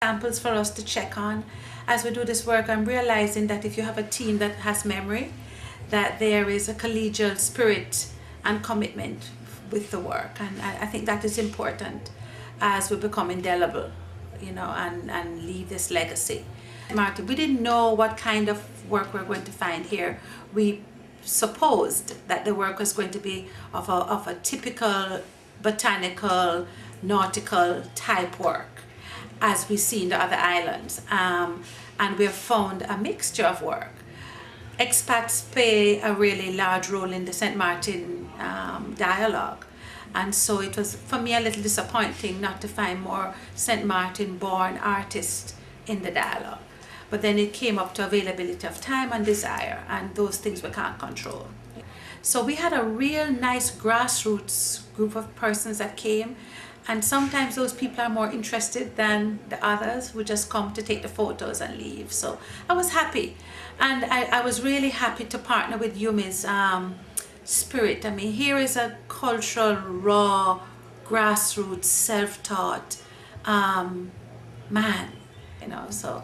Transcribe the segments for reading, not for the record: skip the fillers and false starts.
examples for us to check on. As we do this work, I'm realizing that if you have a team that has memory, that there is a collegial spirit and commitment with the work. And I think that is important as we become indelible, and leave this legacy. Martin, we didn't know what kind of work we're going to find here. We supposed that the work was going to be of a typical botanical, nautical type work as we see in the other islands. And we've found a mixture of work. Expats play a really large role in the St. Martin dialogue. And so it was, for me, a little disappointing not to find more St. Martin born artists in the dialogue. But then it came up to availability of time and desire, and those things we can't control. So we had a real nice grassroots group of persons that came, and sometimes those people are more interested than the others who just come to take the photos and leave. So I was happy, and I was really happy to partner with Yumi's spirit. I mean, here is a cultural, raw, grassroots, self-taught man, so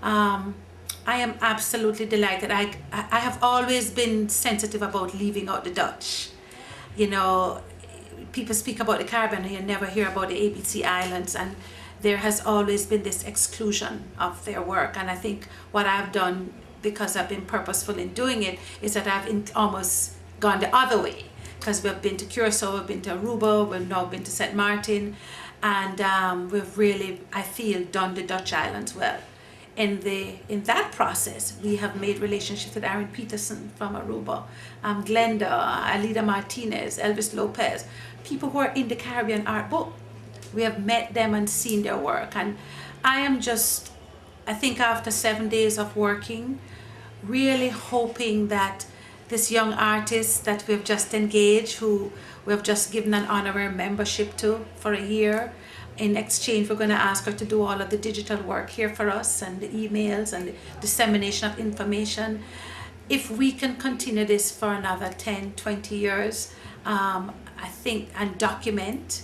I am absolutely delighted. I have always been sensitive about leaving out the Dutch. People speak about the Caribbean and you never hear about the ABC Islands, and there has always been this exclusion of their work. And I think what I've done, because I've been purposeful in doing it, is that I've almost gone the other way, because we've been to Curacao, we've been to Aruba, we've now been to St. Martin, and we've really, I feel, done the Dutch islands well. In that process, we have made relationships with Aaron Peterson from Aruba, Glenda, Alida Martinez, Elvis Lopez, people who are in the Caribbean art book. We have met them and seen their work, and I am just, I think after 7 days of working, really hoping that this young artist that we've just engaged, who we have just given an honorary membership to for a year, in exchange we're going to ask her to do all of the digital work here for us, and the emails and the dissemination of information. If we can continue this for another 10, 20 years, I think, and document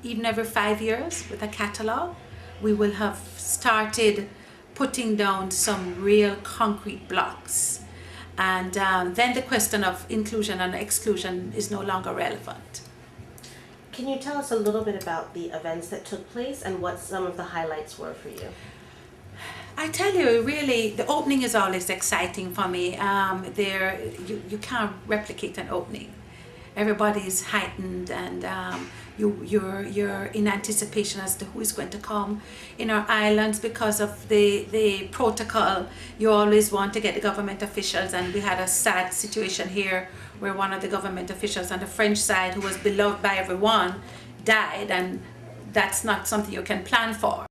even every 5 years with a catalog, we will have started putting down some real concrete blocks. And then the question of inclusion and exclusion is no longer relevant. Can you tell us a little bit about the events that took place and what some of the highlights were for you? I tell you, really, the opening is always exciting for me. You can't replicate an opening. Everybody's heightened, and you're in anticipation as to who is going to come. In our islands, because of the protocol, you always want to get the government officials, and we had a sad situation here where one of the government officials on the French side, who was beloved by everyone, died, and that's not something you can plan for.